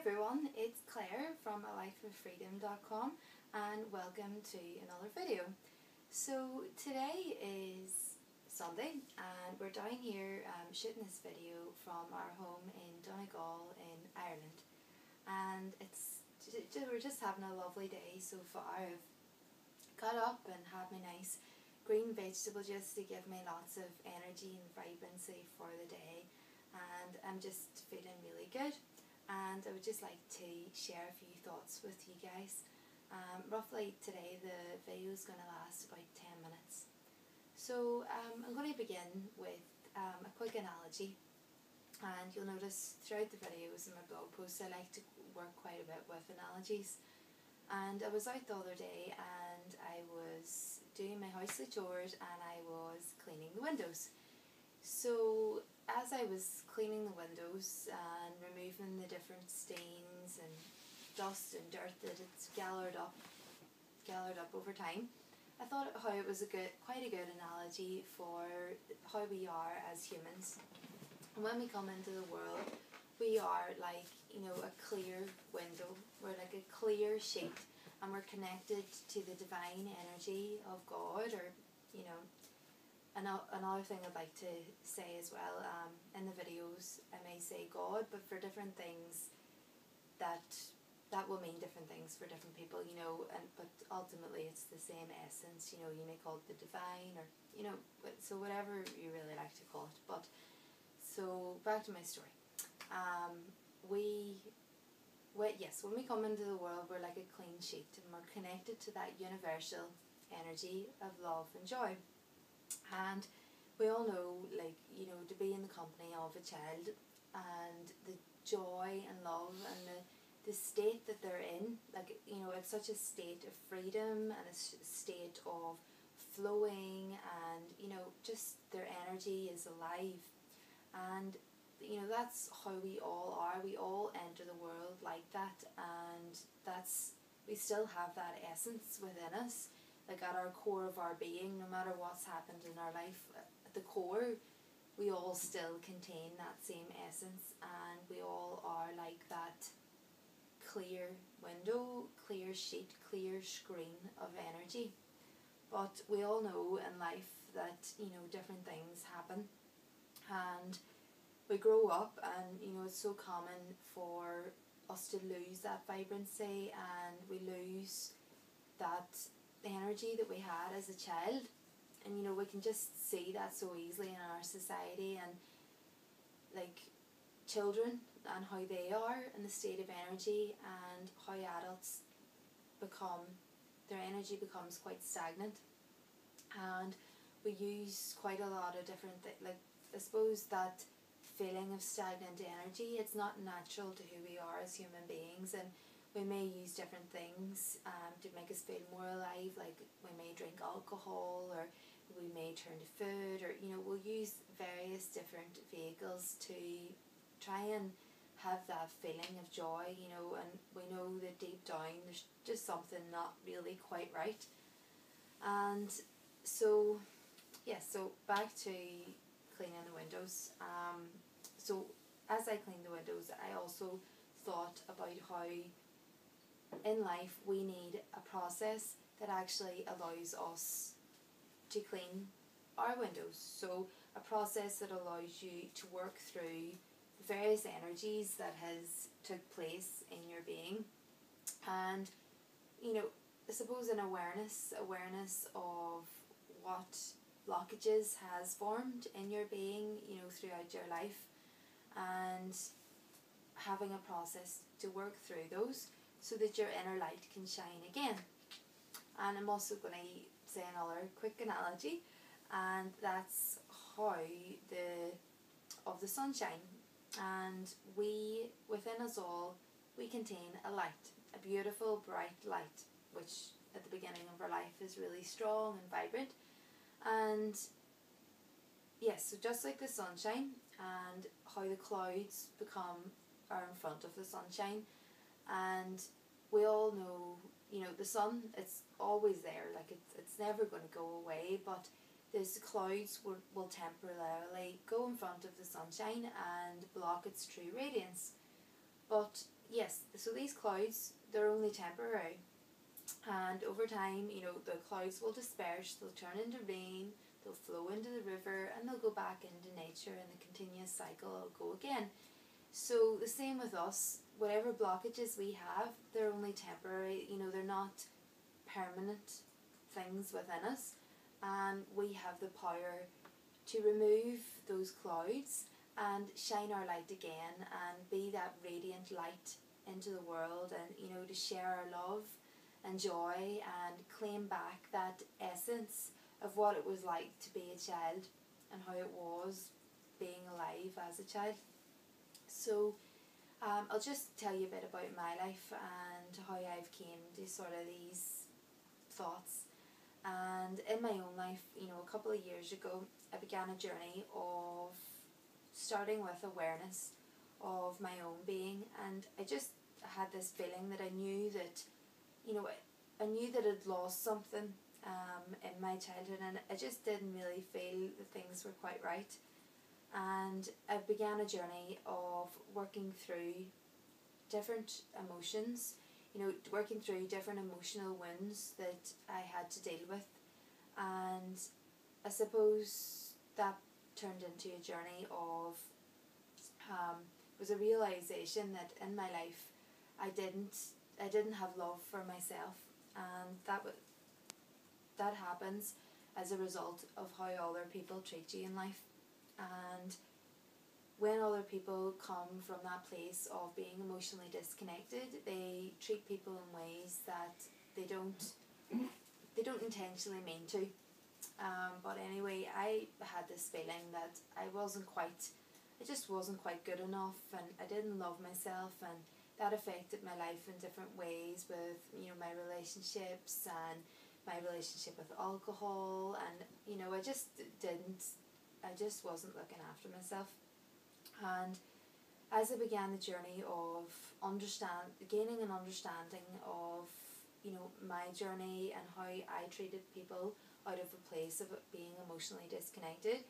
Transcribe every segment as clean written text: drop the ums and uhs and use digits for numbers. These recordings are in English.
everyone, it's Claire from freedom.com and welcome to another video. So today is Sunday and we're down here shooting this video from our home in Donegal in Ireland, and we're just having a lovely day so far. I've got up and had my nice green vegetable just to give me lots of energy and vibrancy for the day, and I'm just feeling really good. And I would just like to share a few thoughts with you guys. Roughly today the video is going to last about 10 minutes. So I'm going to begin with a quick analogy, and you'll notice throughout the videos and my blog posts I like to work quite a bit with analogies. And I was out the other day and I was doing my housely chores and I was cleaning the windows. So as I was cleaning the windows and removing the different stains and dust and dirt that it's gathered up over time, I thought how it was quite a good analogy for how we are as humans. And when we come into the world, we are like, a clear window. We're like a clear sheet, and we're connected to the divine energy of God, or another thing I'd like to say as well, in the videos I may say God, but for different things that will mean different things for different people, but ultimately it's the same essence. You may call it the divine, or so whatever you really like to call it. But so back to my story. When we come into the world, we're like a clean sheet and we're connected to that universal energy of love and joy. And we all know, to be in the company of a child and the joy and love and the state that they're in, it's such a state of freedom and a state of flowing, and just their energy is alive. And that's how we all are. We all enter the world like that, and we still have that essence within us. Like at our core of our being, no matter what's happened in our life, at the core, we all still contain that same essence, and we all are like that clear window, clear sheet, clear screen of energy. But we all know in life that, different things happen, and we grow up, and, it's so common for us to lose that vibrancy, and we lose that energy that we had as a child. And we can just see that so easily in our society, and like children and how they are in the state of energy, and how adults their energy becomes quite stagnant, and we use quite a lot of different things. Like, I suppose that feeling of stagnant energy, it's not natural to who we are as human beings, and we may use different things to make us feel more alive. Like we may drink alcohol, or we may turn to food, or we'll use various different vehicles to try and have that feeling of joy, and we know that deep down there's just something not really quite right. And so back to cleaning the windows. So as I cleaned the windows, I also thought about how in life we need a process that actually allows us to clean our windows. So a process that allows you to work through the various energies that has took place in your being, and I suppose an awareness of what blockages has formed in your being, throughout your life, and having a process to work through those so that your inner light can shine again. And I'm also going to say another quick analogy, and that's how of the sunshine. And within us all, we contain a light, a beautiful bright light, which at the beginning of our life is really strong and vibrant. And yes, so just like the sunshine, and how the clouds are in front of the sunshine, and we all know, the sun, it's always there, like it's never going to go away, but these clouds will temporarily go in front of the sunshine and block its true radiance. But yes, so these clouds, they're only temporary, and over time, the clouds will disperse, they'll turn into rain, they'll flow into the river, and they'll go back into nature, and the continuous cycle will go again. So the same with us, whatever blockages we have, they're only temporary, they're not permanent things within us, and we have the power to remove those clouds and shine our light again and be that radiant light into the world, and to share our love and joy and claim back that essence of what it was like to be a child and how it was being alive as a child. So I'll just tell you a bit about my life and how I've came to sort of these thoughts. And in my own life, a couple of years ago, I began a journey of starting with awareness of my own being, and I just had this feeling that I knew that I'd lost something in my childhood, and I just didn't really feel that things were quite right. And I began a journey of working through different emotions, working through different emotional wounds that I had to deal with. And I suppose that turned into a journey of was a realization that in my life I didn't have love for myself, and that happens as a result of how other people treat you in life. And when other people come from that place of being emotionally disconnected, they treat people in ways that they don't intentionally mean to. But anyway, I had this feeling that I just wasn't quite good enough, and I didn't love myself, and that affected my life in different ways with, my relationships and my relationship with alcohol, and, I just wasn't looking after myself. And as I began the journey of gaining an understanding of, my journey and how I treated people out of a place of being emotionally disconnected,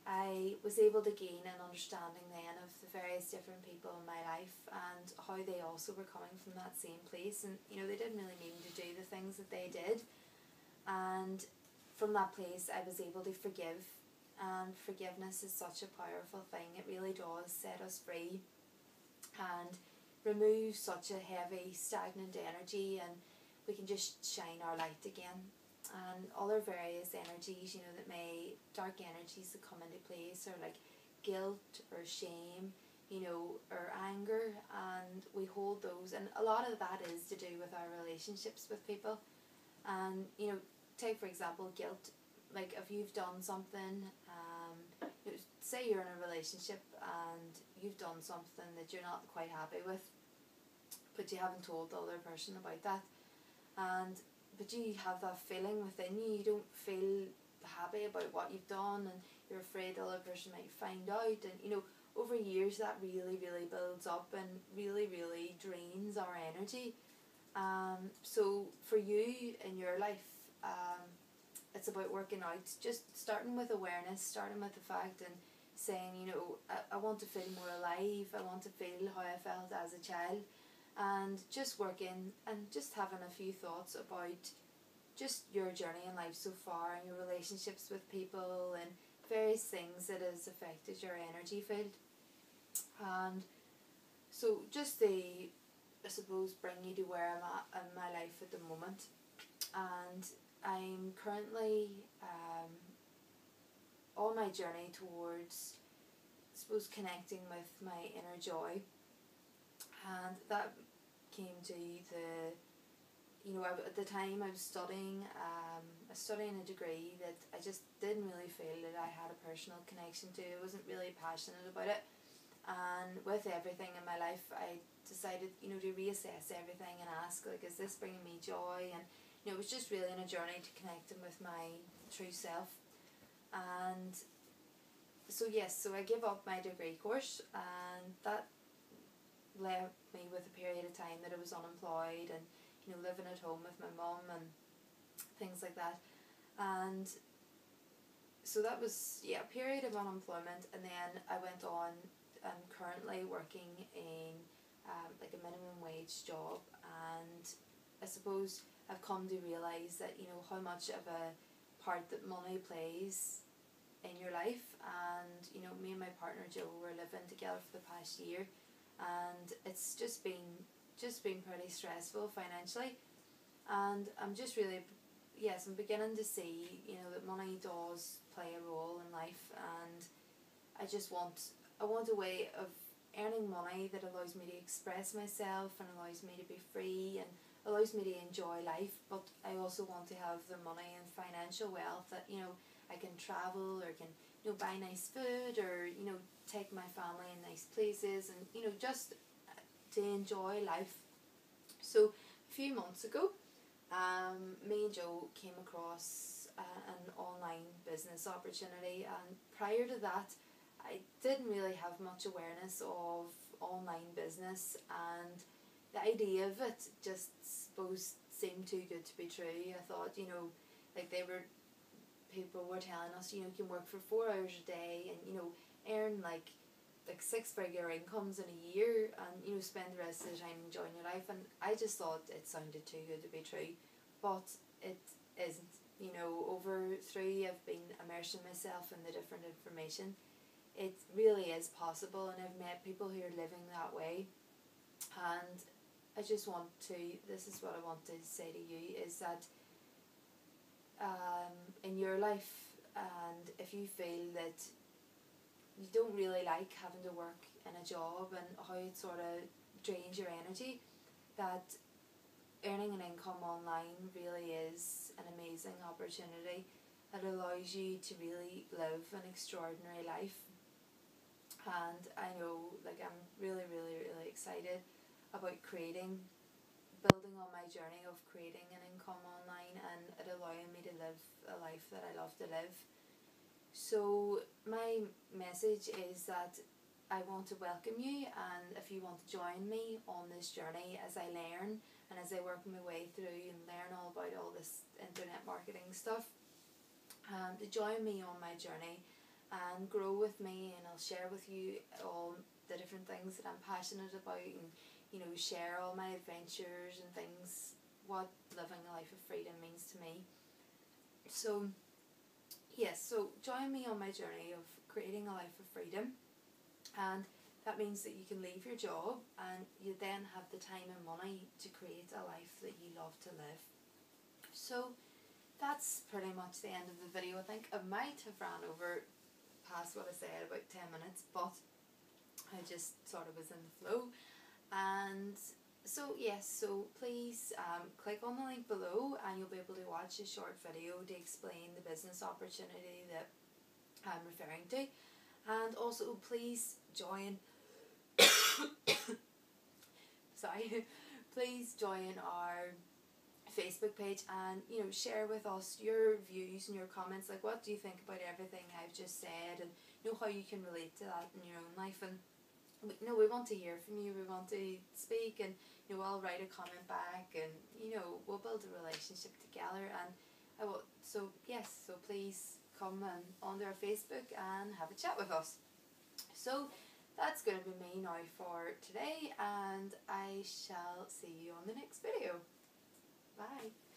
I was able to gain an understanding then of the various different people in my life and how they also were coming from that same place, and they didn't really mean to do the things that they did. And from that place I was able to forgive, and forgiveness is such a powerful thing. It really does set us free and remove such a heavy stagnant energy, and we can just shine our light again. And other various energies, dark energies that come into place are like guilt or shame, or anger, and we hold those, and a lot of that is to do with our relationships with people. And take for example guilt, like if you've done something, say you're in a relationship and you've done something that you're not quite happy with, but you haven't told the other person about that, but you have that feeling within you, you don't feel happy about what you've done, and you're afraid the other person might find out, and over years that really builds up and really drains our energy. So for you in your life, it's about working out, just starting with awareness, starting with the fact and saying, I want to feel more alive, I want to feel how I felt as a child, and just working and just having a few thoughts about just your journey in life so far and your relationships with people and various things that has affected your energy field. And so just to, I suppose, bring you to where I'm at in my life at the moment. And I'm currently on my journey towards, I suppose, connecting with my inner joy. And that came to at the time I was studying a degree that I just didn't really feel that I had a personal connection to. I wasn't really passionate about it. And with everything in my life, I decided, to reassess everything and ask, like, is this bringing me joy? And it was just really in a journey to connecting with my true self. And so so I gave up my degree course, and that left me with a period of time that I was unemployed and living at home with my mum and things like that. And so that was a period of unemployment, and then I went on. I'm currently working in like a minimum wage job, and I suppose I've come to realise that, you know, how much of a part that money plays in your life. And, you know, me and my partner Joe were living together for the past year, and it's just been pretty stressful financially. And I'm just really, yes, I'm beginning to see, you know, that money does play a role in life, and I want a way of earning money that allows me to express myself and allows me to be free and allows me to enjoy life. But I also want to have the money and financial wealth that, you know, I can travel, or can, you know, buy nice food, or, you know, take my family in nice places, and, you know, just to enjoy life. So a few months ago, me and Joe came across an online business opportunity, and prior to that I didn't really have much awareness of online business, and the idea of it just suppose seemed too good to be true. I thought, you know, like people were telling us, you know, you can work for 4 hours a day and, you know, earn like 6-figure incomes in a year, and, you know, spend the rest of the time enjoying your life. And I just thought it sounded too good to be true, but it isn't. You know, over through I've been immersing myself in the different information. It really is possible, and I've met people who are living that way. And I just want to, this is what I want to say to you, is that in your life, and if you feel that you don't really like having to work in a job and how it sort of drains your energy, that earning an income online really is an amazing opportunity that allows you to really live an extraordinary life. And I know, like, I'm really, really, really excited about building on my journey of creating an income online, and it allowing me to live a life that I love to live. So my message is that I want to welcome you, and if you want to join me on this journey as I learn and as I work my way through and learn all about all this internet marketing stuff, to join me on my journey and grow with me, and I'll share with you all the different things that I'm passionate about, and, you know, share all my adventures and things, what living a life of freedom means to me. So yes, so join me on my journey of creating a life of freedom, and that means that you can leave your job and you then have the time and money to create a life that you love to live. So that's pretty much the end of the video. I think I might have ran over past what I said about 10 minutes, but I just sort of was in the flow. And so yes, so please click on the link below, and you'll be able to watch a short video to explain the business opportunity that I'm referring to. And also please join please join our Facebook page, and, you know, share with us your views and your comments, like what do you think about everything I've just said, and, you know, how you can relate to that in your own life. And we want to hear from you, we want to speak, and, you know, I'll write a comment back, and, you know, we'll build a relationship together. And I will, so yes, so please come onto our Facebook and have a chat with us. So that's going to be me now for today, and I shall see you on the next video. Bye.